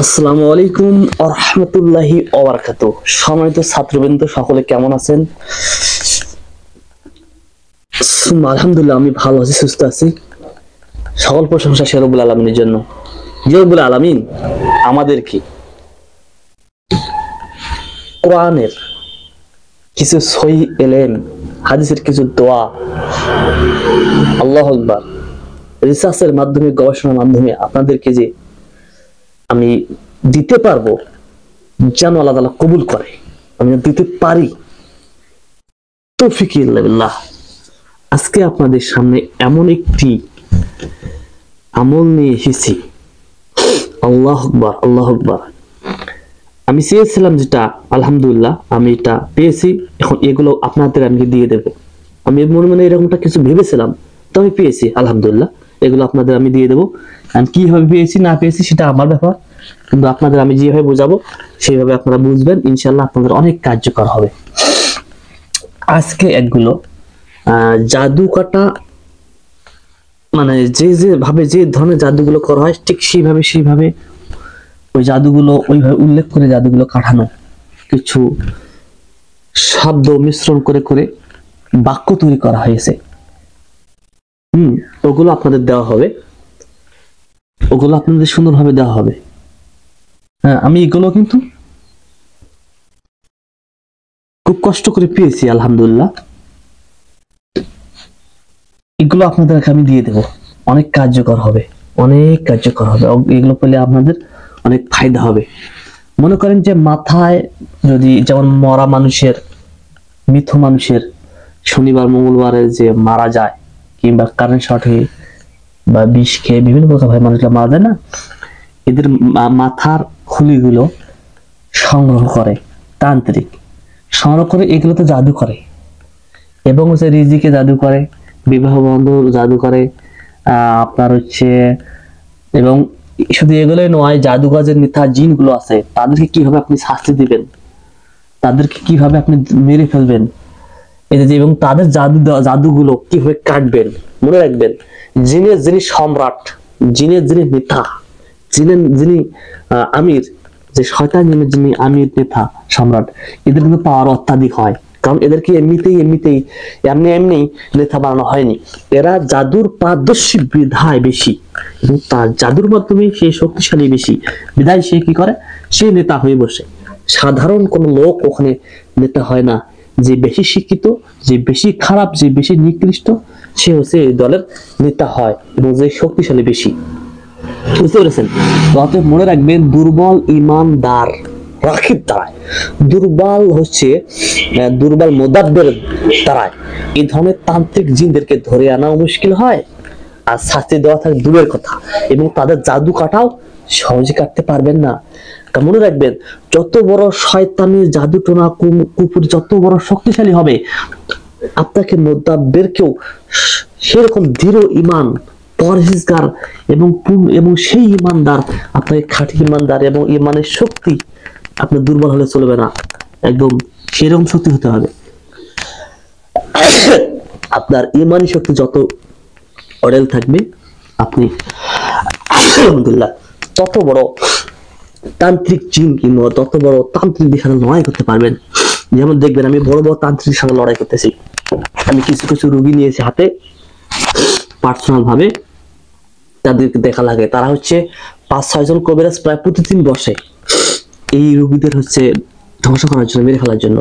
আসসালামু আলাইকুম ওয়া রাহমাতুল্লাহি ওয়া বারাকাতুহু। সম্মানিত ছাত্রবৃন্দ সকলে কেমন আছেন? আলহামদুলিল্লাহ আমি ভালো আছি, সুস্থ আছি। সকল প্রশংসা সে রব্বুল আলামিনের জন্য। যে রব্বুল আলামিন আমাদেরকে কোরআনের কিছু সহিহ ইলম, হাদিসের কিছু দোয়া, আল্লাহু আকবার, রিসার্চের মাধ্যমে, গবেষণার মাধ্যমে আপনাদেরকে যে আমি দিতে পারবো, যেন আল্লাহ তাআলা কবুল করে, আমি দিতে পারি, তৌফিক ইল্লা বিল্লাহ। আজকে আপনাদের সামনে এমন একটি আমল নিয়ে এসেছি। আল্লাহু আকবার, আল্লাহু আকবার। আমি চেয়েছিলাম যেটা, আলহামদুলিল্লাহ আমি এটা পেয়েছি। এখন এগুলো আপনাদের আমি দিয়ে দেব। আমি মনে মনে এরকমটা কিছু ভেবেছিলাম, তো আমি পেয়েছি, আলহামদুলিল্লাহ। এগুলো আপনাদের আমি দিয়ে দেবো। আমি কিভাবে পেয়েছি না পেয়েছি সেটা আমার ব্যাপার, কিন্তু আপনাদের আমি যেভাবে বোঝাবো সেইভাবে আপনারা বুঝবেন, ইনশাল্লাহ আপনাদের অনেক কার্যকর হবে। আজকে একগুলো জাদু কাটা, মানে যে ধরনের জাদুগুলো করা হয় ঠিক সেইভাবে ওই জাদুগুলো ওইভাবে উল্লেখ করে জাদুগুলো কাটানো, কিছু শব্দ মিশ্রণ করে করে বাক্য তৈরি করা হয়েছে। ওগুলো আপনাদের দেওয়া হবে, ওগুলো আপনাদের সুন্দরভাবে দেওয়া হবে। হ্যাঁ, আমি এগুলো কিন্তু খুব কষ্ট করে পেয়েছি, আলহামদুলিল্লাহ। এগুলো আপনাদেরকে আমি দিয়ে দেব, অনেক কার্যকর হবে, অনেক কার্যকর হবে। এগুলো পেলে আপনাদের অনেক ফায়দা হবে। মনে করেন যে মাথায় যদি, যেমন মরা মানুষের, মৃত মানুষের শনিবার মঙ্গলবারে যে মারা যায়, কিংবা কারেন্ট শর্ট হয়ে বা বিষ খেয়ে বিভিন্ন প্রকার ভাবে মানুষরা মারা যায় না, এদের মাথার খুলিগুলো সংগ্রহ করে তান্ত্রিক, সংগ্রহ করে এগুলোতে জাদু করে, এবং হচ্ছে রিজিকে জাদু করে, বিবাহ বন্ধ জাদু করে, আপনার হচ্ছে, এবং শুধু এগুলোই নয়, জাদুগাজের মিথ্যা জিনগুলো আছে তাদেরকে কিভাবে আপনি শাস্তি দিবেন, তাদেরকে কিভাবে আপনি মেরে ফেলবেন, এবং তাদের জাদুগুলো কিভাবে কাটবেন। মনে রাখবেন, জিনের যিনি সম্রাট, জিনের যিনি নেতা, জিনের যিনি আমির, যে শয়তান জিনের যিনি আমির, নেতা, সম্রাট, এদের কিন্তু পাওয়ার অত্যাধিক হয়। কারণ এদেরকে এমনি নেতা বানানো হয়নি। এরা জাদুর পারদর্শী বিধায় বেশি, এবং তার জাদুর মাধ্যমে সে শক্তিশালী বেশি বিধায় সে কি করে, সে নেতা হয়ে বসে। সাধারণ কোন লোক ওখানে নেতা হয় না। যে বেশি শিক্ষিত, যে বেশি খারাপ, যে বেশি নিকৃষ্ট, সে হচ্ছে এই দলের নেতা হয়, এবং যে শক্তিশালী বেশি। বুঝতে পেরেছেন? অতএব মনে রাখবেন, দুর্বল ইমানদার রাখিব দ্বারায়, দুর্বল হচ্ছে দুর্বল মোদাব্বের দ্বারায় এই ধরনের তান্ত্রিক জিনদেরকে ধরে আনাও মুশকিল হয়, আর শাস্তি দেওয়া থাকে দূরের কথা, এবং তাদের জাদু কাটাও সহজে কাটতে পারবেন না। মনে রাখবেন, যত বড় শয়তানি জাদু টোনা কুকুর যত বড় শক্তিশালী হবে, আপনাকে মোদাব্বেরকেও সেরকম দৃঢ় ইমান, পরহেজগার এবং সেই ইমানদার, আপনাকে খাঁটি ইমানদার এবং ইমানের শক্তি, আপনি দুর্বল হলে চলবে না, একদম সেরকম শক্তি হতে হবে। আপনার ইমানি শক্তি যত অডেল থাকবে, আপনি আলহামদুলিল্লাহ তত বড় তান্ত্রিক জিন কিংবা তত বড় তান্ত্রিকদের সাথে লড়াই করতে পারবেন। যেমন দেখবেন, আমি বড় বড় তান্ত্রিকের সাথে লড়াই করতেছি। আমি কিছু কিছু রোগী নিয়েছি হাতে, পার্সোনাল ভাবে তাদেরকে দেখা লাগে। তারা হচ্ছে 5-6 জন কবিরাজ প্রায় প্রতিদিন বসে এই রোগীদের হচ্ছে ধ্বংস করার জন্য, মেরে ফেলার জন্য।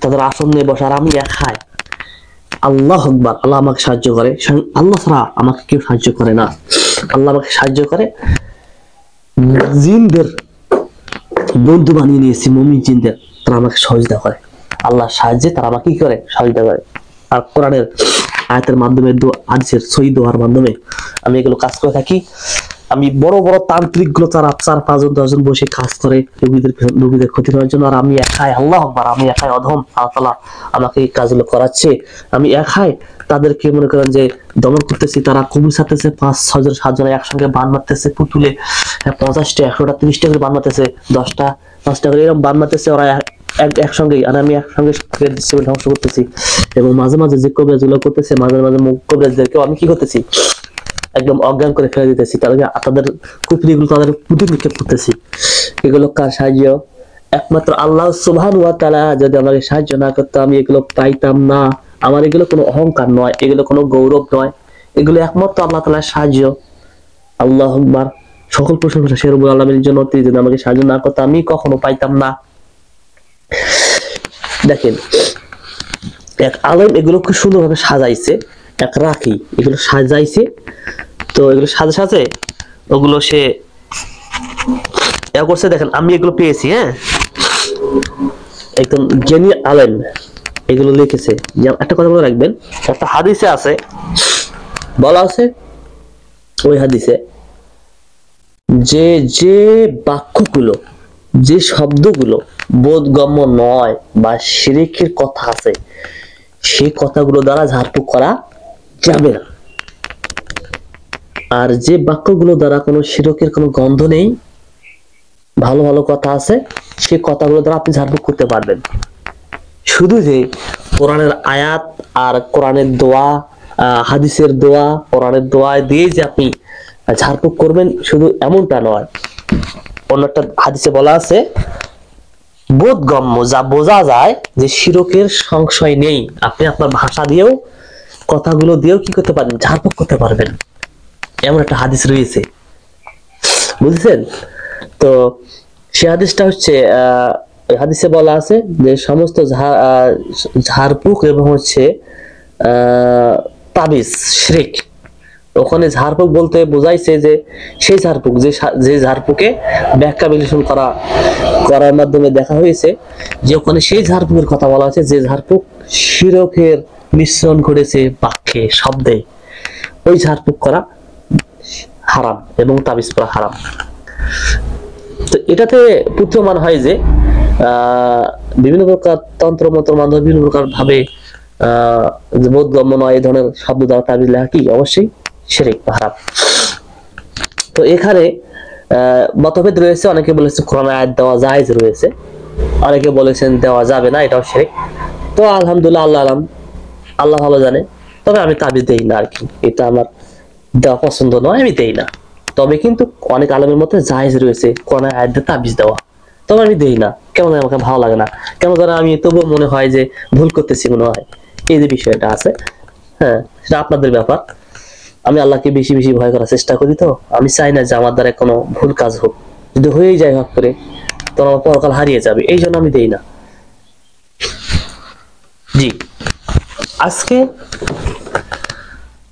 তাদের আসন নিয়ে বসে, আর আমি একাই। আল্লাহ আকবার, আল্লাহ আমাকে সাহায্য করে, আল্লাহ ছাড়া আমাকে কেউ সাহায্য করে না। আল্লাহ আমাকে সাহায্য করে। জিনদের বন্ধু বানিয়ে নিয়েছি, মুমিন জিনদের, তারা আমাকে সহযোগিতা করে। আল্লাহর সাহায্যে তারা আমাকে কি করে, সহযোগিতা করে। আর কোরআনের আয়াতের মাধ্যমে, হাদিসের সহিহ দোয়ার মাধ্যমে আমি এগুলো কাজ করে থাকি। আমি বড় বড় তান্ত্রিক গুলো তারা 4-5 জন 10 জন বসে কাজ করে রোগীদের ক্ষতি করার জন্য, আর আমি একাই, আল্লাহ আকবার, আমি একাই অধম। আল্লাহ তাআলা আমাকে এই কাজগুলো করাচ্ছে। আমি একাই তাদেরকে মনে করেন যে দমন করতেছি। তারা কুমির ছাড়তেছে, 5-6 জন 7 জন একসঙ্গে বান মারতেছে, পুতুলে 50টা 100টা 30টা করে বান মারতেছে, 10টা 5টা করে এরকম বান মারতেছে ওরা একসঙ্গেই, আর আমি একসঙ্গে ধ্বংস করতেছি। এবং মাঝে মাঝে যে কবিরাজ গুলো করতেছে, মাঝে মাঝে কবিরাজদেরকেও আমি কি করতেছি, একদম অজ্ঞান করে ফেলে দিতেছি, তাদের কুফরিগুলো তাদের পুঁতে নিক্ষেপ করতেছি। এগুলো কার সাহায্য? একমাত্র আল্লাহ সুবহানাহু ওয়া তাআলা যদি আমাকে সাহায্য না করতো আমি এগুলো পাইতাম না। আমার এগুলো কোনো অহংকার নয়, এগুলো কোনো গৌরব নয়, এগুলো একমাত্র আল্লাহ তাআলার সাহায্য। আল্লাহু আকবার, সকল প্রশংসা সে রব্বুল আলামিনের জন্য। তিনি যদি আমাকে সাহায্য না করতো আমি কখনো পাইতাম না। দেখেন এক আলেম এগুলো খুব সুন্দরভাবে সাজাইছে, এক রাখি এগুলো সাজাইছে। তো এগুলো সাজে ওগুলো সে করছে। দেখেন আমি এগুলো পেয়েছি, হ্যাঁ, একদম জ্ঞানী আলেম এগুলো লিখেছে। যেমন একটা কথা বলে রাখবেন, একটা হাদিসে আছে, বলা আছে ওই হাদিসে যে যে বাক্যগুলো, যে শব্দগুলো বোধগম্য নয় বা শিরকের কথা আছে, সেই কথাগুলো দ্বারা ঝাড়ফুঁক করা যাবে না। আর যে বাক্যগুলো দ্বারা কোনো শিরকের কোনো গন্ধ নেই, ভালো ভালো কথা আছে, সেই কথাগুলো দ্বারা আপনি ঝাড়ফুঁক করতে পারবেন। শুধু যে কোরআনের আয়াত আর কোরআনের দোয়া, হাদিসের দোয়া, কোরআনের দোয়া দিয়ে যে আপনি ঝাড়ফুঁক করবেন শুধু এমনটা নয়। অন্য একটা হাদিসে বলা আছে বোধগম্য, যা বোঝা যায় যে শিরকের সংশয় নেই, আপনি আপনার ভাষা দিয়েও কথাগুলো দিয়েও কি করতে পারবেন? ঝাড়ফুঁক করতে পারবেন। এমন একটা হাদিস রয়েছে, বুঝছেন? তো সে হাদিসটা হচ্ছে হাদিসে বলা আছে যে সমস্ত ঝাড়ফুঁক এবং হচ্ছে তাবিজ শিরক। ওখানে ঝাড়ফুঁক বলতে বোঝাইছে যে সেই ঝাড়ফুঁক যে ঝাড়ফুঁকে ব্যাখ্যা বিশ্লেষণ করার মাধ্যমে দেখা হয়েছে যে ওখানে সেই ঝাড়ফুঁকের কথা বলা হয়েছে যে ঝাড়ফুঁক শিরকের মিশ্রণ ঘটেছে বাক্যে, শব্দে। ওই ঝাড়ফুঁক করা হারাম এবং তাবিজ পড়া হারাম। তো এটাতে প্রতীয়মান হয় যে বিভিন্ন প্রকার তন্ত্র মন্ত্র মাধ্যমে বিভিন্ন প্রকার ভাবে বোধগম্য নয় এই ধরনের শব্দ দ্বারা তাবিজ লেখা কি অবশ্যই শিরক বা হারাম। তো এখানে মতভেদ রয়েছে, অনেকে বলেছে কোরআনে আয়াত দেওয়া জায়েজ রয়েছে, অনেকে বলেছেন দেওয়া যাবে না, এটাও শিরক। তো আলহামদুলিল্লাহ, আল্লাহ ভালো জানে। তবে আমি তাবিজ দেই না আর কি, এটা আমার দেওয়া পছন্দ নয়, আমি দেই না। তবে কিন্তু অনেক আলেমের মধ্যে জায়েজ রয়েছে কোরআনে আয়াত দিয়ে তাবিজ দেওয়া, তবে আমি দেই না। কেমন আমাকে ভালো লাগে না, কেন জানো, আমি তবুও মনে হয় যে ভুল করতেছি মনে হয়, এই যে বিষয়টা আছে। হ্যাঁ, সেটা আপনাদের ব্যাপার। আমি আল্লাহকে বেশি বেশি ভয় করার চেষ্টা করি, তো আমি চাই না যে আমার দ্বারা কোনো ভুল কাজ হোক। যদি হয়েই যায় হক করে, তো আমার পরকাল হারিয়ে যাবে, এই জন্য আমি দেই না। জি, আজকে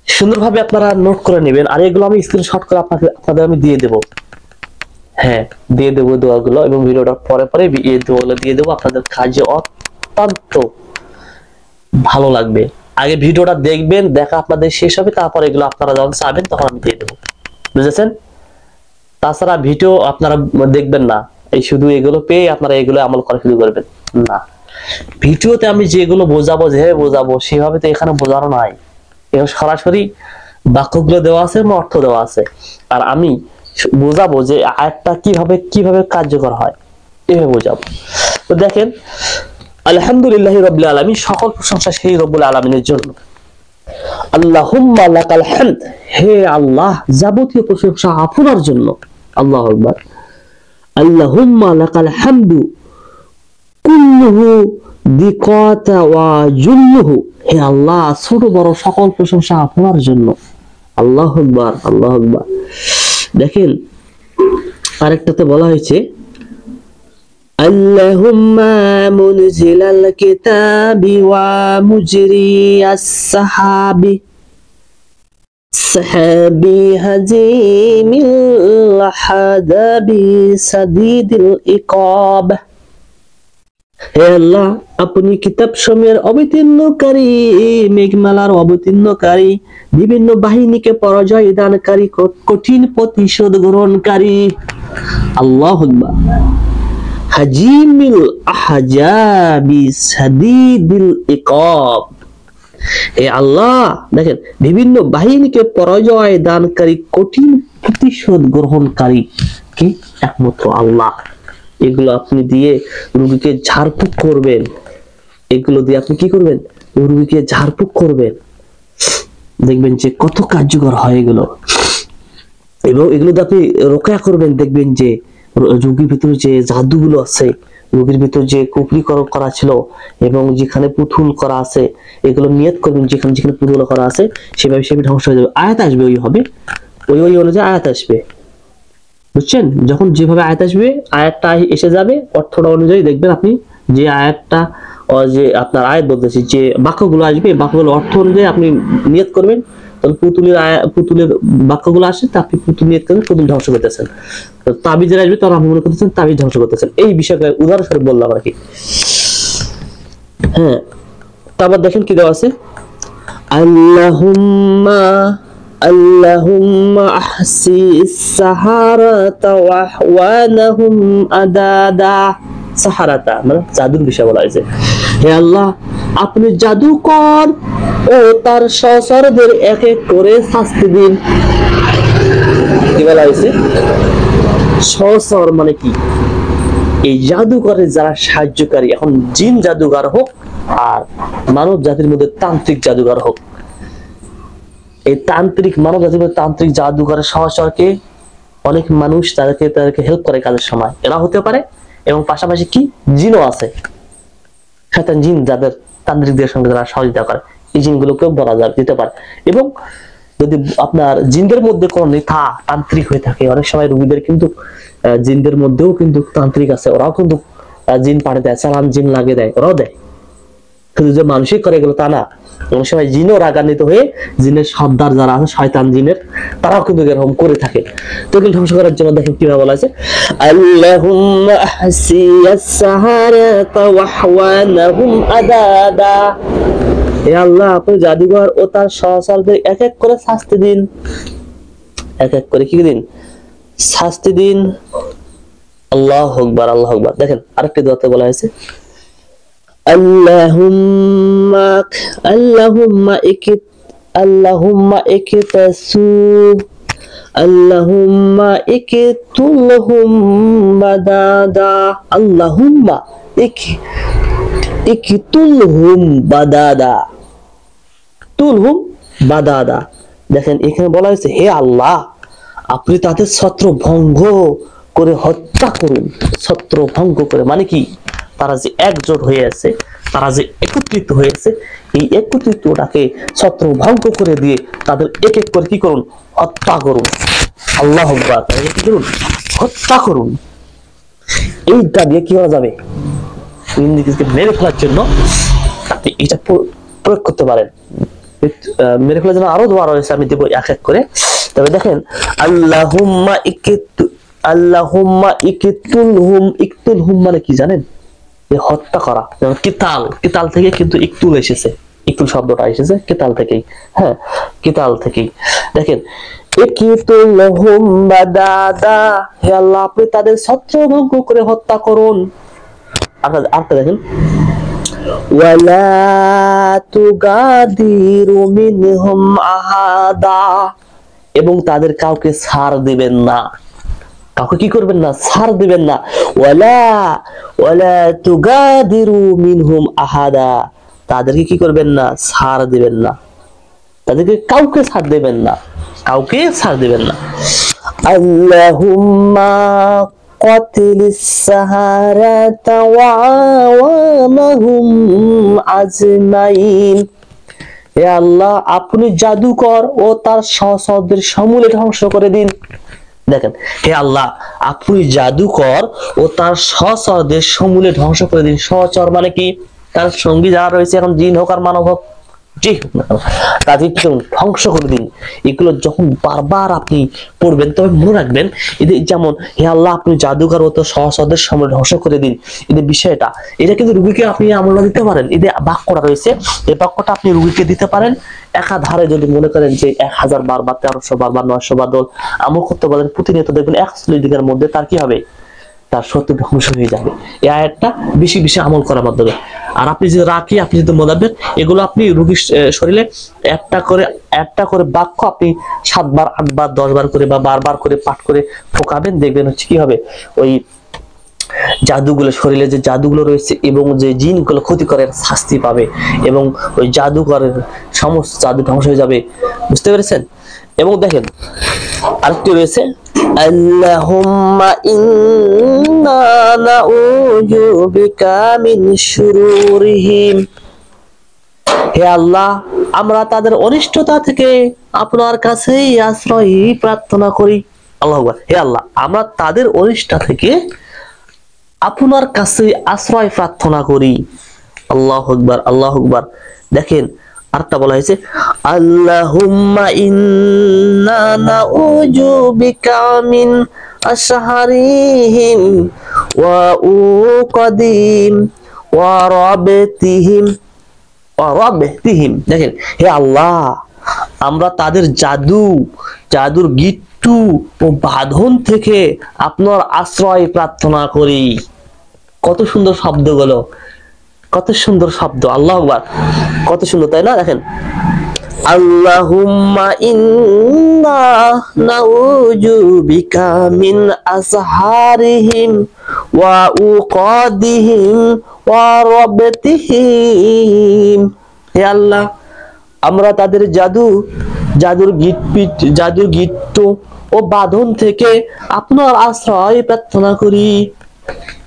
সুন্দরভাবে আপনারা নোট করে নেবেন, আর এগুলো আমি স্ক্রিনশট করে আপনাদের আমি দিয়ে দেব। হ্যাঁ, দিয়ে দেবো দোয়াগুলো, এবং ভিডিওটা পরে পরে এই দোয়াগুলো দিয়ে দেবো। আপনাদের কাজে অত্যন্ত ভালো লাগবে। আগে ভিডিওটা দেখবেন, দেখা আপনাদের শেষ হবে, তারপর এগুলো আপনারা যখন চাবেন তখন আমি দিয়ে দেবো, বুঝেছেন? তাছাড়া ভিডিও আপনারা দেখবেন না, এই শুধু এগুলো পেয়ে আপনারা এগুলো আমল করা শুরু করবেন না। ভিডিওতে আমি যেগুলো বোঝাবো, যেভাবে বোঝাবো সেভাবে তো এখানে বোঝানো নাই। এখানে সরাসরি বাক্যগুলো দেওয়া আছে এবং অর্থ দেওয়া আছে, আর আমি বোঝাবো যে আয়াতটা কিভাবে কার্যকর হয়, এভাবে বোঝাবো। তো দেখেন, আলহামদুলিল্লাহি রাব্বিল আলামিন, সকল প্রশংসা সেই রব্বুল আলামিনের জন্য। আল্লাহুম্মা লাকাল হামদ, হে আল্লাহ যাবতীয় প্রশংসা আপনার জন্য। আল্লাহু আকবার। আল্লাহুম্মা লাকাল হামদু কুল্লুহু দিকাতা ওয়া জুল্লুহু, হে আল্লাহ ছোট বড় সকল প্রশংসা আপনার জন্য। আল্লাহু আকবার, আল্লাহু আকবার। দেখেন আরেকটাতে বলা হয়েছে আল্লাহুম্মা মুনজিলাল কিতাবি ওয়া মুজরিয়াস সাহাবি হাজিমিল হাদাবি সাদিদুল ইকাব, হে আল্লাহ আপনি কিতাব সমূহের অবতীর্ণকারী, মেঘমালার অবতীর্ণকারী, বিভিন্ন বাহিনীকে পরাজয় দানকারী, কঠিন প্রতিশোধ গ্রহণকারী। আল্লাহু আকবার। হাজিমিল আহজাবি সাদিদুল ইকাব, হে আল্লাহ দেখেন বিভিন্ন বাহিনীকে পরাজয় দানকারী, কঠিন প্রতিশোধ গ্রহণকারী কি একমাত্র আল্লাহ। এগুলো আপনি দিয়ে রোগীকে ঝাড়ফুঁক করবেন, এগুলো দিয়ে আপনি কি করবেন? রোগীকে ঝাড়ফুঁক করবেন। দেখবেন যে কত কার্যকর হয় এগুলো। এবং এগুলোতে আপনি রোকেয়া করবেন, দেখবেন যে রোগীর ভিতরে যে জাদুগুলো আছে, রোগীর ভিতরে যে কুফরি করা ছিল এবং যেখানে পুতুল করা আছে, এগুলো নিয়ত করবেন যেখানে যেখানে পুতুল করা আছে সেভাবে সেভাবে ধ্বংস হয়ে যাবে। আয়াত আসবে ওই হবে, ওই অনুযায়ী আয়াত আসবে, বুঝছেন? যখন যেভাবে আয়াত আসবে আয়াতটা এসে যাবে, অর্থটা অনুযায়ী দেখবেন আপনি যে আয়াতটা যে আপনার আয়াত বলতেছি যে বাক্যগুলো আসবে, বাক্যগুলো অর্থ অনুযায়ী আপনি নিয়ত করবেন, তাহলে পুতুলের বাক্যগুলো আসে তা আপনি পুতুল নিয়ত করবেন, পুতুল ধ্বংস করতেছেন। তাবিজের আসবে তখন আপনি মনে করতেছেন তাবিজ ধ্বংস করতেছেন। এই বিষয়টা উদাহরণস্বরূপ বললাম আর কি। হ্যাঁ, তারপর দেখেন কি দেওয়া আছে, আল্লাহুম্মা আল্লাহুম্মা আহসিস সাহারাতা ওয়া আহওয়ানাহুম আদাদা। সাহারাতা মানে জাদুর বিষয় বলা হয়েছে। হে আল্লাহ, আপনি জাদুকর ও তার সহচরদের এক এক করে শাস্তি দিন। কি বলা হয়েছে? সহচর মানে কি? এই জাদুকরের যারা সাহায্যকারী, এখন জিন জাদুকর হোক আর মানব জাতির মধ্যে তান্ত্রিক জাদুকর হোক, এই তান্ত্রিক মানব জাতির মধ্যে তান্ত্রিক জাদুকরের সহচরকে অনেক মানুষ তাদেরকে হেল্প করে কাজের সময়, এরা হতে পারে। এবং পাশাপাশি কি জিনও আছে, শয়তান জিন যাদের তান্ত্রিকদের সঙ্গে যারা সহযোগিতা করে, এই জিনগুলোকেও বলা দিতে পারে। এবং যদি আপনার জিনদের মধ্যে কোনো নেতা তান্ত্রিক হয়ে থাকে, অনেক সময় রোগীদের কিন্তু জিনদের মধ্যেও কিন্তু তান্ত্রিক আছে, ওরাও কিন্তু জিন পাঠিয়ে দেয়, চালান জিন লাগিয়ে দেয়, ওরাও দেয়। শুধু যে মানুষই করে এগুলো তা না, অনেক সময় জিনও রাগান্বিত হয়ে জিনের সর্দার যারা আছে শয়তান জিনের, তারাও কিন্তু এরকম করে থাকে। তো এগুলো ধ্বংস করার জন্য দেখেন কিভাবে বলা আছে, আল্লাহুম্মা আহসিস সাহারাতা ওয়া আহওয়ানাহুম আদাদা। হে আল্লাহ, আপনি জাদুঘর ও তার সহচরদের এক এক করে শাস্তি দিন, এক এক করে কি দিন? শাস্তি দিন। আল্লাহু আকবার, আল্লাহু আকবার। দেখেন আরেকটি দোয়াতে বলা হয়েছে, আল্লাহুম্মা ইকতুলহুম বাদাদা। আল্লাহুম্মা ইকতুলহুম বাদাদা, তুলহুম বাদাদা। দেখেন এখানে বলা হয়েছে, হে আল্লাহ, আপনি তাদের ছত্র ভঙ্গ করে হত্যা করুন। ছত্র ভঙ্গ করে মানে কি? তারা যে একজোট হয়ে আছে, তারা যে একত্রিত হয়েছে, এই একত্রিতটাকে ছত্র ভঙ্গ করে দিয়ে তাদের এক এক করে কি করুন? হত্যা করুন। আল্লাহু আকবার। তাদের কি করুন? হত্যা করুন। এইটা দিয়ে কি হওয়া যাবে? ইন্দ্রকে মেরে ফেলার জন্য আপনি এটা প্রয়োগ করতে পারেন। মেরে ফেলার জন্য আরো দোয়া রয়েছে, আমি দেব এক এক করে। তবে দেখেন, আল্লাহুম্মা ইকতুলহুম মানে কি জানেন? হত্যা করা। যেমন কিতাল থেকে কিন্তু ইকতুল এসেছে, ইকতুল শব্দটা এসেছে কিতাল থেকেই। হ্যাঁ, কিতাল থেকেই। দেখেন, ইকতুলহুম বাদাদা, হে আল্লাহ, আপনি তাদের ছত্রভঙ্গ করে হত্যা করুন। আরেকটা দেখেন, ওয়ালা তুগাদিরু মিনহুম আহাদা, এবং তাদের কাউকে ছাড় দিবেন না। কাউকে কি করবেন না? ছাড় দিবেন না। ওয়ালা তুগাদিরু মিনহুম আহাদা, তাদেরকে কি করবেন না? ছাড় দিবেন না। তাদেরকে কাউকে ছাড় দিবেন না, কাউকে ছাড় দিবেন না। আল্লাহুম্মা কাতিলিস সাহারাতা ওয়া আওয়ানাহুম আজমাইন। হে আল্লাহ, আপনি জাদুকর ও তার সহচরদের সমূলে ধ্বংস করে দিন। দেখেন, হে আল্লাহ, আপনি জাদুকর ও তার সহচরদের সমূলে ধ্বংস করে দিন। সহচর মানে কি? তার সঙ্গী যারা রয়েছে, এখন জিন হোক আর মানব হোক, তাদের ধ্বংস করে দিন। এগুলো যখন বারবার আপনি পড়বেন, তবে মনে রাখবেন, এদের যেমন হে আল্লাহ, আপনি জাদুকর ও তার সহচরদের সমূলে ধ্বংস করে দিন, এদের বিষয়টা, এটা কিন্তু রুগীকে আপনি আমল দিতে পারেন। এদের বাক্যটা রয়েছে, এই বাক্যটা আপনি রুগীকে দিতে পারেন। একাধারে যদি মনে করেন যে 1000 বার বা 1300 বার বা 900 বার দল আমল করতে বলেন প্রতিনিয়ত, দেখবেন 140 দিনের মধ্যে তার কি হবে? তার শত্রু ধ্বংস হয়ে যাবে। এই আয়াতটা বেশি বেশি আমল করার মাধ্যমে। আর আপনি যদি রাখি, আপনি যদি মোদাব্বের, এগুলো আপনি রোগীর শরীরে একটা করে বাক্য আপনি 7 বার 8 বার 10 বার করে বা বারবার করে পাঠ করে ফোকাবেন, দেখবেন হচ্ছে কি হবে? ওই জাদুগুলো, শরীরে যে জাদুগুলো রয়েছে এবং যে জিনগুলো ক্ষতি করে শাস্তি পাবে এবং ওই জাদুকরের সমস্ত জাদু ধ্বংস হয়ে যাবে। বুঝতে পেরেছেন? এবং দেখেন আরেকটি রয়েছে, আল্লাহুম্মা ইন্না নাউযু বিকা মিন শুরুরিহিম। হে আল্লাহ, আমরা তাদের অনিষ্টতা থেকে আপনার কাছেই আশ্রয় প্রার্থনা করি। আল্লাহু আকবার। হে আল্লাহ, আমরা তাদের অনিষ্ট থেকে আপনার কাছে আশ্রয় প্রার্থনা করি। আল্লাহু আকবার, আল্লাহু আকবার। দেখেন আরেকটা বলা হয়েছে, আল্লাহুম্মা ইন্না নাউযু বিকা মিন আশহারিহিম ওয়া উকাদিম ওয়া রাবতিহিম। দেখেন, হে আল্লাহ, আমরা তাদের জাদুর গিট্টু ও বাঁধন থেকে আপনার আশ্রয় প্রার্থনা করি। কত সুন্দর শব্দগুলো, কত সুন্দর শব্দ। আল্লাহু আকবার, কত সুন্দর, তাই না? দেখেন, আল্লাহুম্মা ইন্না নাউযু বিকা মিন আসহারিহিম ওয়া উকাদিহিম ওয়া রাবতিহিম। হে আল্লাহ, আমরা তাদের জাদুর গিট্ট ও বাঁধন থেকে আপনার আশ্রয় প্রার্থনা করি।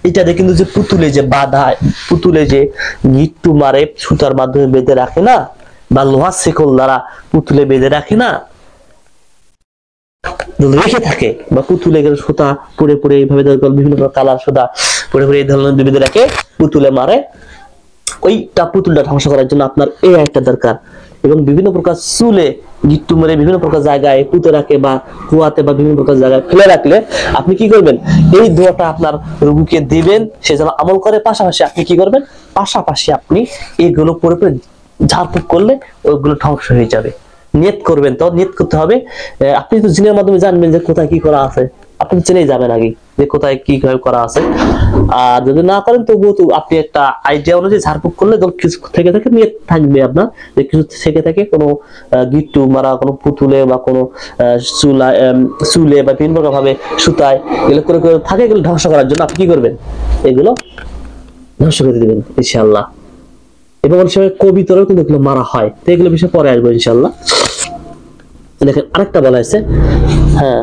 এটাতে কিন্তু যে পুতুলে যে বাঁধায়, পুতুলে যে গিট্টু মারে সুতার মাধ্যমে বেঁধে রাখে না, বা লোহার শিকল দ্বারা পুতুলে বেঁধে রাখে না, রেখে থাকে, বা পুতুলে সুতা পরে পরে এইভাবে বিভিন্ন কালার সুতা পরে পরে এই ধরনের বেঁধে রাখে, পুতুলে মারে। ওইটা পুতুলটা ধ্বংস করার জন্য আপনার এই একটা দরকার। এবং বিভিন্ন প্রকার চুলে গিট্টু মেরে বিভিন্ন প্রকার জায়গায় পুঁতে রাখে বা কুয়াতে বা বিভিন্ন প্রকার জায়গায় ফেলে রাখলে আপনি কি করবেন, এই দোয়াটা আপনার রোগীকে দিবেন, সে যেন আমল করে। পাশাপাশি আপনি কি করবেন, পাশাপাশি আপনি এইগুলো পরে পরে ঝাড়ফুঁক করলে ওইগুলো ধ্বংস হয়ে যাবে। নিয়ত করবেন, তো নিয়ত করতে হবে। আপনি তো জিনের মাধ্যমে জানবেন যে কোথায় কি করা আছে, আপনি জেনেই যাবেন আগে যে কোথায় কি করা আছে। আর যদি না করেন তবুও তো আপনি একটা আইডিয়া অনুযায়ী ঝাড়ফুঁক করলে কিছু থেকে থেকে নিয়ে থাকবে আপনার, যে কিছু থেকে থেকে কোনো গিট্টু মারা, কোনো পুতুলে বা কোনো চুলে বা বিভিন্ন প্রকার ভাবে সুতায় এগুলো করে করে থাকে, এগুলো ধ্বংস করার জন্য আপনি কি করবেন, এগুলো ধ্বংস করে দিবেন ইনশাআল্লাহ। এবং অনেক সময় কবিতরেও কিন্তু এগুলো মারা হয়, তো এগুলো বিষয়ে পরে আসবো ইনশাআল্লাহ। দেখেন আরেকটা বলা হয়েছে, হ্যাঁ,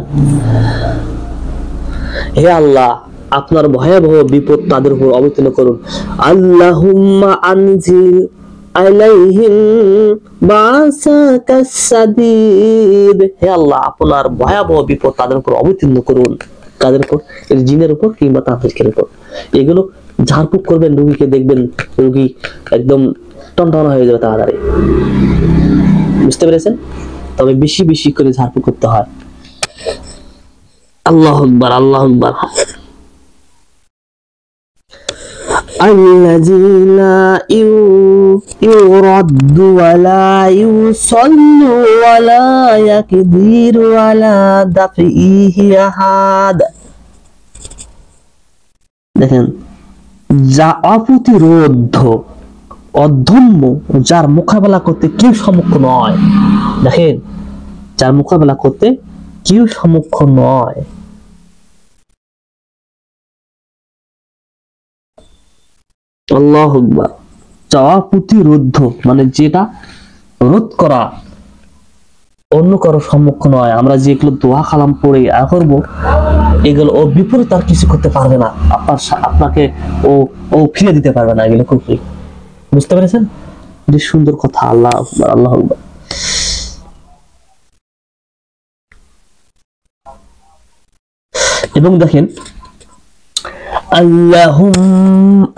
হে আল্লাহ, আপনার ভয়াবহ বিপদ তাদের উপর অবতীর্ণ করুন। আল্লাহুম্মা আনজিল আলাইহিম বাসাকাস সাদীদ। হে আল্লাহ, আপনার ভয়াবহ বিপদ তাদের উপর অবতীর্ণ করুন। কাদের উপর? এর জিনের উপর কিংবা তান্ত্রিকের উপর। এগুলো ঝাড়ফুঁক করবেন রোগীকে, দেখবেন রোগী একদম টনটনা হয়ে যাবে তাড়াতাড়ি। বুঝতে পেরেছেন? তবে বেশি বেশি করে ঝাড়ফুঁক করতে হয়। আল্লাহু আকবার, আল্লাহু আকবার। আল্লাযীনা ইউরাদ্দু ওয়ালা ইউসাল্লু ওয়ালা ইয়াকদিরু আলা দাফিহি আহাদ। দেখেন, যা অপ্রতিরোধ্য, অধম্য, যার মোকাবেলা করতে কেউ সম্মুখ নয়। দেখেন, যার মোকাবেলা করতে কেউ সম্মুখ নয়। আল্লাহু আকবার। যাওয়া প্রতিরোধ মানে যেটা রোধ করা, অন্য কারো সম্মুখ নয়। আমরা যেগুলো দোয়া কালাম পড়ে করব, এগুলো ও বিপরীত আর কিছু করতে পারবে না, আপনাকে ও ফিরে দিতে পারবে না, এগুলো কুফরি। বুঝতে পেরেছেন? যে সুন্দর কথা। আল্লাহু আকবার, আল্লাহু আকবার। এবং দেখেন,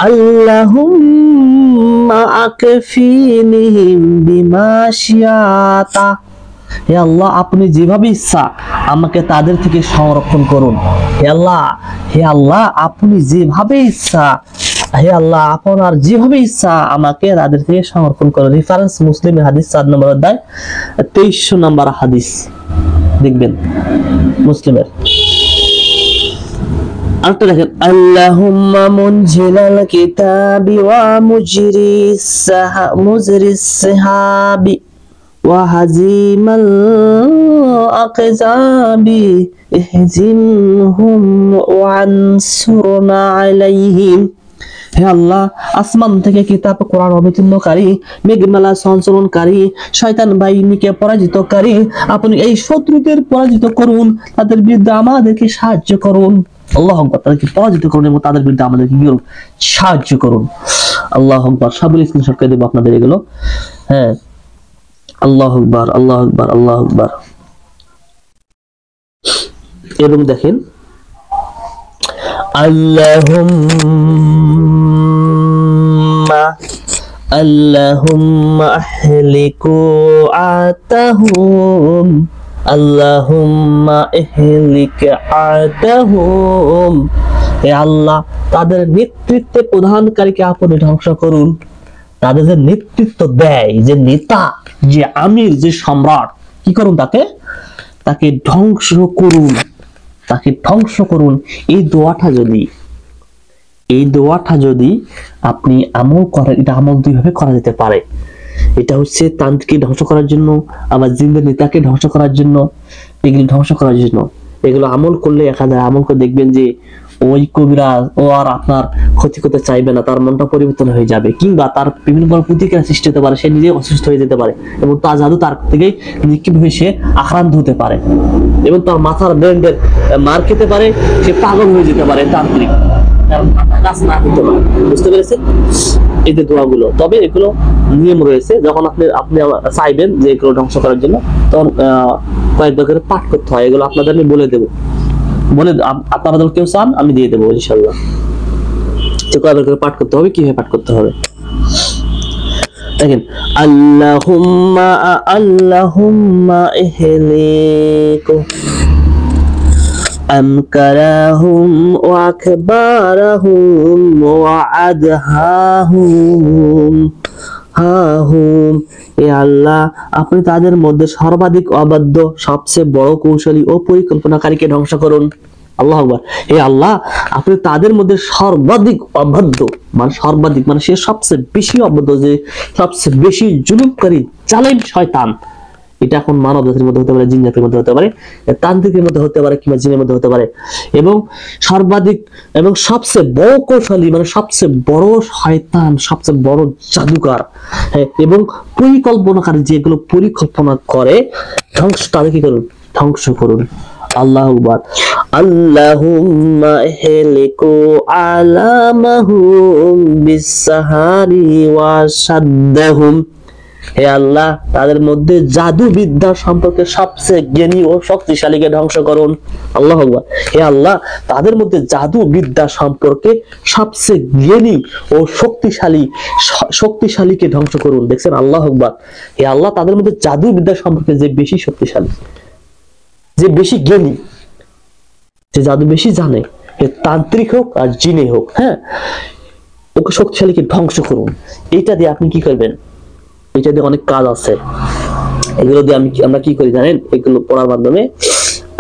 আল্লাহুম্মা আকফিনিহিম বিমা শিআতা। হে আল্লাহ, আপনি যেভাবে ইচ্ছা আমাকে তাদের থেকে সংরক্ষণ করুন। হে আল্লাহ, হে আল্লাহ, আপনি যেভাবে ইচ্ছা, হে আল্লাহ, আপনার যেভাবে ইচ্ছা আমাকে তাদের থেকে সংরক্ষণ করুন। রেফারেন্স মুসলিমের হাদিস 4 নম্বর অধ্যায় 2300 নম্বর হাদিস দেখবেন মুসলিমের। আরেকটা দেখেন, আল্লাহুম্মা মুনজিলাল কিতাবি ওয়া মুজরিস সাহাবি ওয়া হাজিমাল আকযাবি ইহজিমহুম ওয়ানসুরনা আলাইহিম। হে আল্লাহ, আসমান থেকে কিতাব কোরআন অবতীর্ণকারী, মেঘমালা সঞ্চালনকারী, শয়তান বাহিনীকে পরাজিতকারী, আপনি এই শত্রুদের পরাজিত করুন, তাদের বিরুদ্ধে আমাদেরকে সাহায্য করুন। আল্লাহু আকবার, তাদেরকে পরাজিত করুন এবং তাদের বিরুদ্ধে আমাদেরকে কি করুন? সাহায্য করুন। আল্লাহু আকবার। সবগুলো স্ক্রিনশট করে দেব আপনাদের এগুলো। হ্যাঁ, আল্লাহু আকবার, আল্লাহু আকবার, আল্লাহু আকবার। এবং দেখেন, আল্লাহুম্মা আহলিকু আতাহুম, আল্লাহুম্মা আহলিক আতাহুম। হে আল্লাহ, তাদের নেতৃত্বে প্রধানকারীকে আপনি ধ্বংস করুন। তাদের যে নেতৃত্ব দেয়, যে নেতা, যে আমির, যে সম্রাট, কি করুন? তাকে ধ্বংস করুন, তাকে ধ্বংস করুন। এই দোয়াটা যদি আপনি আমল করেন, এটা আমল দুইভাবে করা যেতে পারে। এটা হচ্ছে তান্ত্রিককে ধ্বংস করার জন্য, আবার জিন্দের নেতাকে ধ্বংস করার জন্য, এগুলো ধ্বংস করার জন্য। এগুলো আমল করলে, এখানে আমল করে দেখবেন যে ওই কবিরাজ ও আর আপনার ক্ষতি করতে চাইবে না, তার মনটা পরিবর্তন হয়ে যাবে, কিংবা তার বিভিন্ন প্রতিক্রিয়া সৃষ্টি হতে পারে, সে নিজে অসুস্থ হয়ে যেতে পারে এবং তার জাদু তার থেকেই নিক্ষিপ্ত হয়ে সে আক্রান্ত হতে পারে এবং তার মাথার ব্রেন্ডের মার খেতে পারে, সে পাগল হয়ে যেতে পারে তান্ত্রিক, কাজ না করতে পারে। বুঝতে পেরেছেন এই যে দোয়াগুলো? তবে এগুলো নিয়ম রয়েছে, যখন আপনি চাইবেন যে এগুলো ধ্বংস করার জন্য, তখন কয়েকবার করে পাঠ করতে হয়। এগুলো আপনাদের আমি বলে দেবো, আপনারা যখন কেউ চান আমি দিয়ে দেবো ইনশাআল্লাহ। কয়েকবার করে পাঠ করতে হবে, কিভাবে পাঠ করতে হবে দেখেন। আল্লাহুম্মা ইহলিকু আমকারাহুম ওয়া আকবারাহুম ওয়া আদহাহুম হাহুম। এ আল্লাহ, আপনি তাদের মধ্যে সর্বাধিক অবাধ্য, সবচেয়ে বড় কৌশলী ও পরিকল্পনাকারীকে ধ্বংস করুন। আল্লাহু আকবার। হে আল্লাহ, আপনি তাদের মধ্যে সর্বাধিক অবাধ্য, সর্বাধিক সে সবচেয়ে বেশি অবাধ্য, যে সবচেয়ে বেশি জুলুমকারী জালেম শয়তান। এটা এখন মানব জাতির মধ্যে হতে পারে, জিন জাতির মধ্যে হতে পারে, তান্ত্রিকের মধ্যে হতে পারে, কিংবা জিনের মধ্যে হতে পারে। এবং সর্বাধিক এবং সবচেয়ে বড় কৌশলী, সবচেয়ে বড় শয়তান, সবচেয়ে বড় জাদুকর, এবং পরিকল্পনাকারী, যেগুলো পরিকল্পনা করে, তাদের কি করুন? ধ্বংস করুন। আল্লাহু আকবার। আল্লাহুম্মা ইহলিকু আলামাহুম বিসসাহারি ওয়া সাদ্দাহুম। হে আল্লাহ, তাদের মধ্যে জাদু বিদ্যা সম্পর্কে সবচেয়ে জ্ঞানী ও শক্তিশালীকে ধ্বংস করুন। আল্লাহু আকবার। হে আল্লাহ, তাদের মধ্যে জাদু বিদ্যা সম্পর্কে সবচেয়ে জ্ঞানী ও শক্তিশালীকে ধ্বংস করুন। দেখছেন? আল্লাহু আকবার। হে আল্লাহ, তাদের মধ্যে জাদু বিদ্যা সম্পর্কে যে বেশি শক্তিশালী, যে বেশি জ্ঞানী, যে জাদু বেশি জানে, তান্ত্রিক হোক আর জিনে হোক, হ্যাঁ, ওকে শক্তিশালীকে ধ্বংস করুন। এইটা দিয়ে আপনি কি করবেন? এটা দিয়ে অনেক কাজ আছে। এগুলো দিয়ে আমরা কি করি জানেন? এগুলো পড়ার মাধ্যমে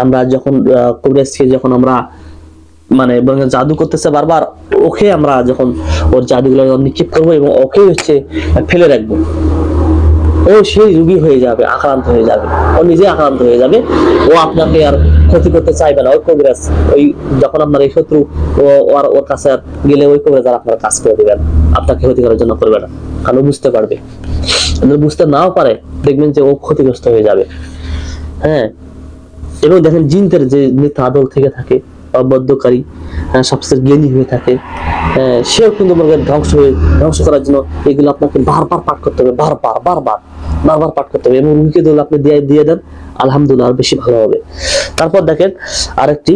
আমরা যখন কবিরাজকে যখন আমরা জাদু করতেছে বারবার, ওকে আমরা যখন ওর জাদুগুলো নিক্ষেপ করবো এবং ওকে ফেলে রাখবো, ও সেই রোগী হয়ে যাবে, আক্রান্ত হয়ে যাবে, ও নিজে আক্রান্ত হয়ে যাবে, ও আপনাকে আর ক্ষতি করতে চাইবে না। ওই কবিরাজ, যখন আপনার এই শত্রু ওর কাছে গেলে, ওই কবিরাজ আর আপনার কাজ করে দিবেন, আপনাকে ক্ষতি করার জন্য করবে না, কারণ বুঝতে পারবে। বুঝতে নাও পারে, দেখবেন যে ও ক্ষতিগ্রস্ত হয়ে যাবে। হ্যাঁ, এবং দেখেন জিনদের যে নেতা আদল থেকে থাকে, অবাধ্যকারী, সবচেয়ে জ্ঞানী হয়ে থাকে, সেও কিন্তু ধ্বংস করার জন্য এগুলো আপনাকে বারবার পাঠ করতে হবে, বারবার পাঠ করতে হবে। এবং রুগীকে দোল আপনি দিয়ে দেন, আলহামদুলিল্লাহ, আর বেশি ভালো হবে। তারপর দেখেন আরেকটি,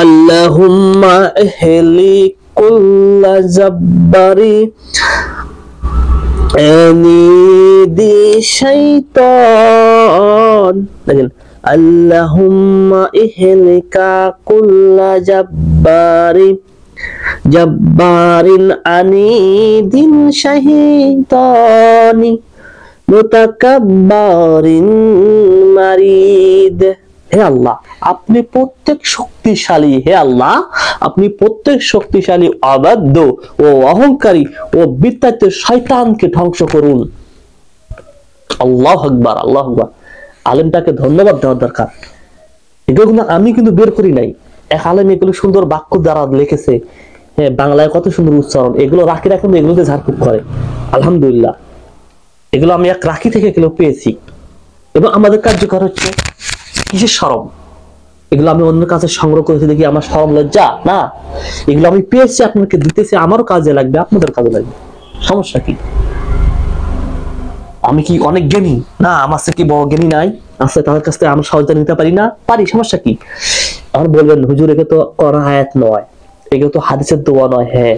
আল্লাহুম্মা ইহলিক কুল্লা জাব্বারি আনিদি শাইতান। দেখেন, আল্লাহুম্মা ইহলিকা কুল্লা জাব্বারিন আনিদিন শাইতানি মুতাকাব্বারিন মারিদ। হে আল্লাহ, আপনি প্রত্যেক শক্তিশালী, হে আল্লাহ, আপনি প্রত্যেক শক্তিশালী, অবাধ্য ও অহংকারী ও বিদ্যার্থী শয়তানকে ধ্বংস করুন। আল্লাহু আকবার, আল্লাহু আকবার। আলেমটাকে ধন্যবাদ দেওয়ার দরকার। এগুলো কিন্তু আমি কিন্তু বের করি নাই, এক আলেম এগুলো সুন্দর বাক্য দ্বারা লিখেছে। হ্যাঁ, বাংলায় কত সুন্দর উচ্চারণ, এগুলো রাখিরা কিন্তু এগুলোতে ঝাড়ফুঁক করে। আলহামদুলিল্লাহ, এগুলো আমি এক রাখি থেকে এগুলো পেয়েছি। এবং আমাদের কার্যকর হচ্ছে কিসের শরম, এগুলো আমি অন্য কাছে সংগ্রহ করেছি দেখি আমার শরম লজ্জা না, এগুলো আমি পেয়েছি, আপনাকে দিতেছি, আমারও কাজে লাগবে, আপনাদের কাজে লাগবে, সমস্যা কি? আমি কি অনেক জ্ঞানী না? আমার কাছে কি বড় জ্ঞানী নাই আছে? তাদের কাছ থেকে আমরা সহজে নিতে পারি না? পারি, সমস্যা কি? আমার বলবেন হুজুর একে তো করা আয়াত নয়, এগুলো তো হাদিসের দোয়া নয়। হ্যাঁ,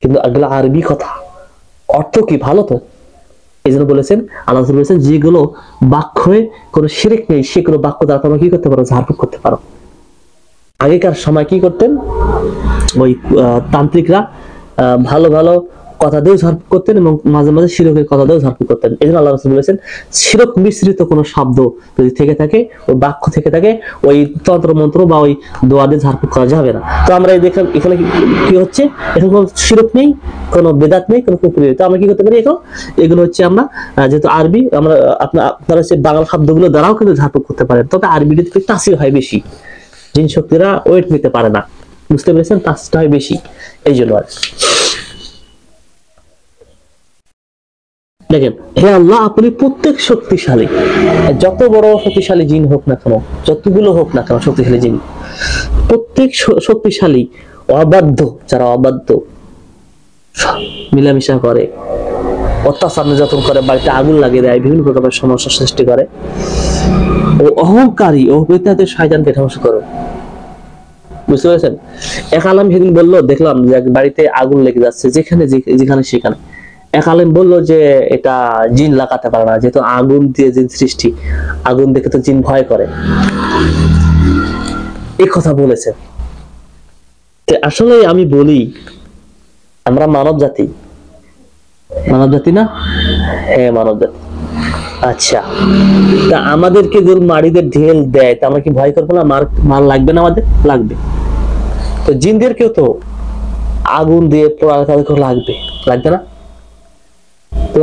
কিন্তু এগুলো আরবি কথা, অর্থ কি ভালো তো। এই জন্য বলেছেন, আল্লাহ বলেছেন যেগুলো বাক্যে কোনো শিরক নেই সেগুলো বাক্য দ্বারা তোমরা কি করতে পারো? ঝাড়ফুঁক করতে পারো। আগেকার সময় কি করতেন ওই তান্ত্রিকরা? ভালো ভালো কথা দিয়েও ঝাড়ফুঁক করতেন এবং মাঝে মাঝে শিরকের কথা দিয়েও ঝাড়ফুঁক করতেন। এই জন্য আল্লাহ রাসূল বলেছেন শিরক মিশ্রিত কোনো শব্দ যদি থেকে থাকে, ওই বাক্য থেকে থাকে, ওই তন্ত্র মন্ত্র বা ওই দোয়া দিয়ে ঝাড়ফুঁক করা যাবে না। তো আমরা এই দেখলাম এখানে কি হচ্ছে, এখানে কোনো শিরক নেই, কোনো বেদাত নেই, কোনো কুফরি নেই। তো আমরা কি করতে পারি? এখন এগুলো হচ্ছে আমরা যেহেতু আরবি, আমরা আপনারা হচ্ছে বাংলা শব্দগুলো দ্বারাও কিন্তু ঝাড়ফুঁক করতে পারেন, তবে আরবিতে একটু তাসির হয় বেশি, জিন শক্তিরা ওয়েট নিতে পারে না, বুঝতে পেরেছেন? তাসটা হয় বেশি, এই জন্য। আর দেখেন, হে আল্লাহ আপনি প্রত্যেক শক্তিশালী, যত বড় শক্তিশালী জিন হোক না কেন, যতগুলো হোক না কেন শক্তিশালী জিন, প্রত্যেক শক্তিশালী অবাধ্য, যারা অবাধ্য, মিলামিশা করে, অত্যাচার নির্যাতন করে, বাড়িতে আগুন লাগিয়ে দেয়, বিভিন্ন প্রকারের সমস্যার সৃষ্টি করে, ও অহংকারী ও বিদ্যাতে শয়তানকে ধ্বংস করো। বুঝতে পেরেছেন? এক আলেম সেদিন বললো, দেখলাম যে বাড়িতে আগুন লেগে যাচ্ছে, যেখানে সেখানে। এক আলেম বললো যে এটা জিন লাগাতে পারে না, যেহেতু আগুন দিয়ে জিন সৃষ্টি, আগুন দেখে তো জিন ভয় করে, এই কথা বলেছে। আসলে আমি বলি আমরা মানব জাতি, মানব জাতি না? হ্যাঁ, মানব জাতি। আচ্ছা, তা আমাদেরকে যদি মাড়িদের ঢেল দেয় তা আমরা কি ভয় করবো না? মার লাগবে না? আমাদের লাগবে। তো জিনদেরকেও তো আগুন দিয়ে পোড়ালে তাদেরকেও লাগবে না? তো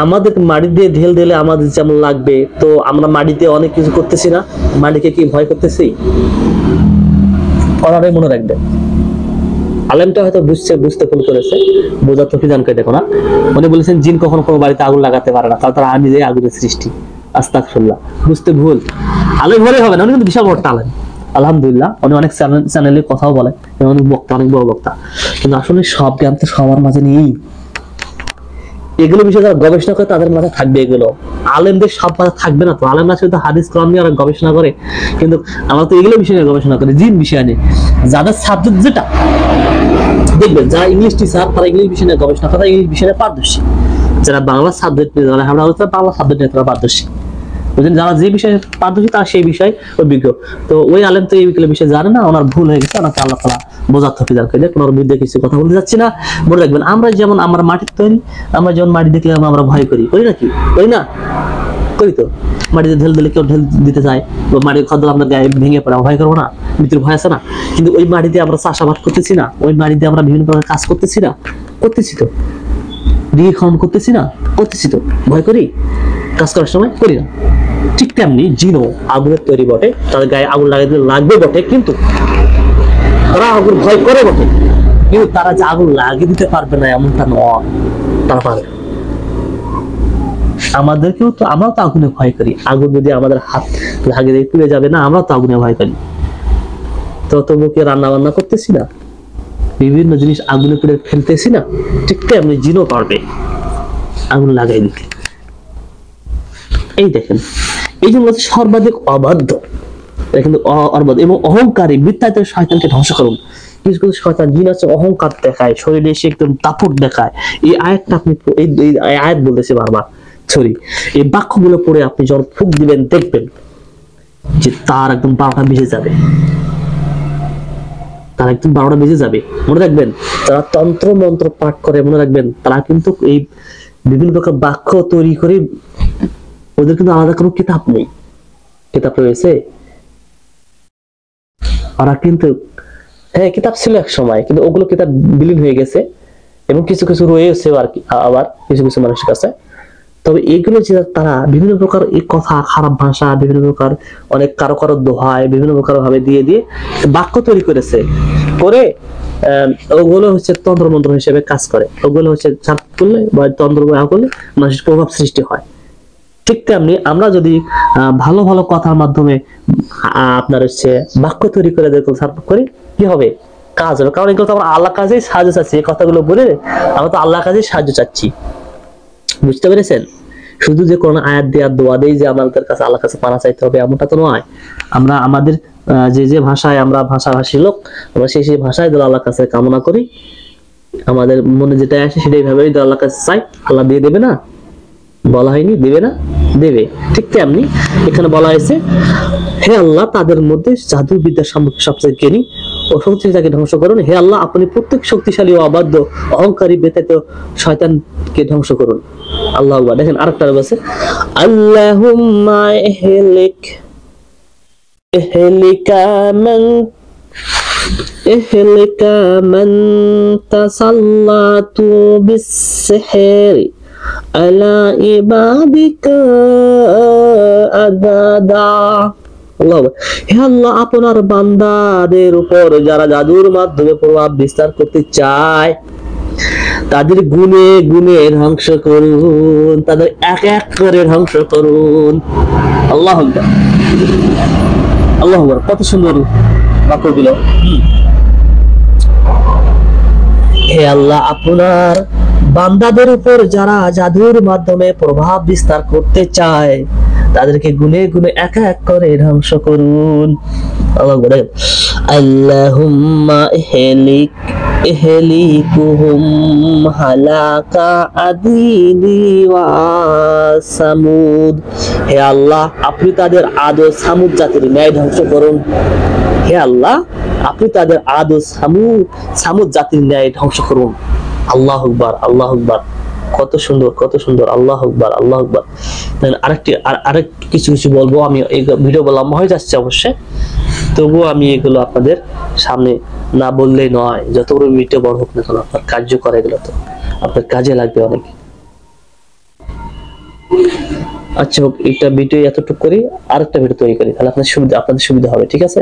আমাদের মাটি দিয়ে ঢেল দিলে আমাদের যেমন লাগবে, তো আমরা মাটিতে অনেক কিছু করতেছি না? মাটিকে কি ভয় করতেছি? কথাটাই মনে রাখবেন। আলেমটা হয়তো বুঝতে ভুল করেছে, বোঝার তো বিধানকে দেখো না। উনি বলেছেন জিন কখনো কোনো বাড়িতে আগুন লাগাতে পারে না, কারণ তারা নিজেই আগুনের সৃষ্টি। আস্তাগফিরুল্লাহ, বুঝতে ভুল। আলেম হলে হবে না, উনি কিন্তু বিশাল বড় আলেম, আলহামদুলিল্লাহ। উনি অনেক চ্যানেলে কথাও বলে, অনেক বক্তা, অনেক বড় বক্তা, কিন্তু আসলে সব জ্ঞান তো সবার মাঝে নেই। এগুলো বিষয়ে যারা গবেষণা করে তাদের মাথায় থাকবে এগুলো, আলেমদের সব মাথায় থাকবে না। তো আলেমরা শুধু হাদিস কোরআন নিয়ে ওরা গবেষণা করে, কিন্তু আমরা তো এগুলো বিষয় নিয়ে গবেষণা করি, জিন বিষয় নিয়ে। যাদের সাবজেক্ট যেটা দেখবেন, যারা ইংলিশ টিচার তারা ইংলিশ বিষয় নিয়ে গবেষণা করে, ইংলিশ বিষয় নিয়ে পারদর্শী। যারা বাংলা সাবজেক্ট নিয়ে, যারা আমরা বাংলা সাবজেক্ট নিয়ে তারা পারদর্শী, বুঝলেন? যারা যে বিষয়ে পারদর্শী তারা সেই বিষয় অভিজ্ঞ। তো ওই আলেম তো এই বিষয়ে জানে না, ওনার ভুল হয়ে গেছে, ওনাকে আল্লাহ তাআলা বোঝার তৌফিক দান করেন। ওনার বিরুদ্ধে কিছু কথা বলতে যাচ্ছি না। মনে রাখবেন, আমরা যেমন আমরা মাটির তৈরি, আমরা যেমন মাটি দেখলে আমরা ভয় করি নাকি? করি না? করি তো। মাটিতে ঢেল দিলে কেউ ঢেল দিতে যায়, মাটির খদ্দ আপনার গায়ে ভেঙে পড়ে, ভয় করবো না? মৃত্যুর ভয় আছে না? কিন্তু ওই মাটিতে আমরা চাষাবাদ করতেছি না? ওই মাটিতে আমরা বিভিন্ন প্রকার কাজ করতেছি না? করতেছি তো। রিয়ে খনন করতেছি না? করতেছি তো। ভয় করি কাজ করার সময়? করি না। ঠিক তেমনি জিনও আগুনের তৈরি বটে, তাদের গায়ে আগুন লাগাই দিলে লাগবে বটে, কিন্তু তারা আগুন ভয় করে বটে, কিন্তু তারা যে আগুন লাগিয়ে দিতে পারবে না এমনটা নয়, তারা পারবে। আমাদেরকেও তো, আমরাও তো আগুনে ভয় করি। আগুন যদি আমাদের হাত লাগিয়ে দিয়ে পুড়ে যাবে না, আমরাও তো আগুনে ভয় করি। তো তবুকে রান্না বান্না করতেছি না, বিভিন্ন জিনিস আগুনে পুড়ে ফেলতেছি না? ঠিক তেমনি জিনও পারবে আগুন লাগাই দিতে। এই দেখেন, এই জন্য সর্বাধিক অবাধ্য কিন্তু এবং অহংকারী, মিথ্যাতে শয়তানকে ধ্বংস করুন। কিছু কিছু শয়তান জিন আছে, অহংকার দেখায়, শরীরে এসে একদম দাপট দেখায়। এই আয়াতটা আপনি এই আয়াত বলতেছে বারবার, সরি, এই বাক্যগুলো পড়ে আপনি যখন ফুক দিবেন দেখবেন যে তার একদম 12টা বেজে যাবে, তার একদম 12টা বেজে যাবে। মনে রাখবেন, যারা তন্ত্র মন্ত্র পাঠ করে, মনে রাখবেন তারা কিন্তু এই বিভিন্ন প্রকার বাক্য তৈরি করে, ওদের কিন্তু আলাদা কোনো কিতাব নেই। কিতাব রয়েছে ওরা কিন্তু, হ্যাঁ কিতাব ছিল এক সময়, কিন্তু ওগুলো কিতাব বিলীন হয়ে গেছে এবং কিছু কিছু রয়েছে আর কি, আবার কিছু কিছু মানুষের কাছে। তবে এগুলো যে তারা বিভিন্ন প্রকার এই কথা, খারাপ ভাষা, বিভিন্ন প্রকার অনেক কারো কারো দোহায় বিভিন্ন প্রকার ভাবে দিয়ে দিয়ে বাক্য তৈরি করেছে, করে ওগুলো হচ্ছে তন্ত্রমন্ত্র হিসেবে কাজ করে। ওগুলো হচ্ছে চাপ করলে বা তন্ত্র ব্যবহার করলে মানুষের প্রভাব সৃষ্টি হয়। ঠিক তেমনি আমরা যদি ভালো ভালো কথার মাধ্যমে আপনার হচ্ছে বাক্য তৈরি করে সাপোর্ট করি, কি হবে? কাজ হবে। কারণ এগুলো তো আমরা আল্লাহ কাজেই সাহায্য চাচ্ছি। এই কথাগুলো বলে আমরা তো আল্লাহ কাজেই সাহায্য চাচ্ছি। বুঝতে পেরেছেন? শুধু যে কোন আয়াত দেওয়া দোয়া দেই যে আমাদের কাছে আল্লাহর কাছে পানা চাইতে হবে এমনটা তো নয়। আমরা আমাদের যে ভাষায় আমরা ভাষাভাষী লোক, আমরা সেই ভাষায় আল্লাহর কাছে কামনা করি। আমাদের মনে যেটা আসে সেটাই ভাবে আল্লাহর কাছে চাই, আল্লাহ দিয়ে দেবে না? বলা হয়নি দেবে না? দেবে। ঠিক তেমনি এখানে বলা হয়েছে, হে আল্লাহ তাদের মধ্যে জাদু বিদ্যার সম্পর্কে সবচেয়ে জ্ঞানী ও শক্তিশালীকে ধ্বংস করুন। হে আল্লাহ আপনি প্রত্যেক শক্তিশালী ও অবাধ্য অহংকারী ব্যতীত শয়তানকে ধ্বংস করুন। আল্লাহু আকবার। দেখেন আরেকটা বলছে, আল্লাহুম্মা ইহলিকা মান তাসাল্লাতু বিস-সিহরি আলা ইবাদিকা আদাদা। হে আল্লাহ আপনার বান্দাদের উপর যারা জাদুর মাধ্যমে প্রভাব বিস্তার করতে চায় তাদের গুণে গুণে ধ্বংস করুন, তাদের এক এক করে ধ্বংস করুন। আল্লাহু আকবার, আল্লাহু আকবার। কত সুন্দর বাক্যগুলো। হে আল্লাহ আপনার বান্দাদের উপর যারা জাদুর মাধ্যমে প্রভাব বিস্তার করতে চায় তাদেরকে গুনে গুনে এক এক করে ধ্বংস করুন। আল্লাহুম্মা ইহলিকুহুম হালাকা আদিলি ওয়া সামুদ। হে আল্লাহ আপনি তাদের আদ ও সামুদ জাতির ন্যায় ধ্বংস করুন। হে আল্লাহ আপনি তাদের আদ ও সামুদ জাতির ন্যায় ধ্বংস করুন। আল্লাহু আকবার, আল্লাহু আকবার। কত সুন্দর, কত সুন্দর। আল্লাহু আকবার, আল্লাহু আকবার। আরেক কিছু বলবো। আমি এই ভিডিও লম্বা হয়ে যাচ্ছে অবশ্যই, তবুও আমি এগুলো আপনাদের সামনে না বললেই নয়। যত বড় ভিডিও বড় হোক না কেন আপনার কার্যকর, এগুলো তো আপনার কাজে লাগবে অনেক। আচ্ছা হোক, একটা ভিডিও এতটুকু করি, আরেকটা ভিডিও তৈরি করি, তাহলে আপনাদের সুবিধা হবে। ঠিক আছে?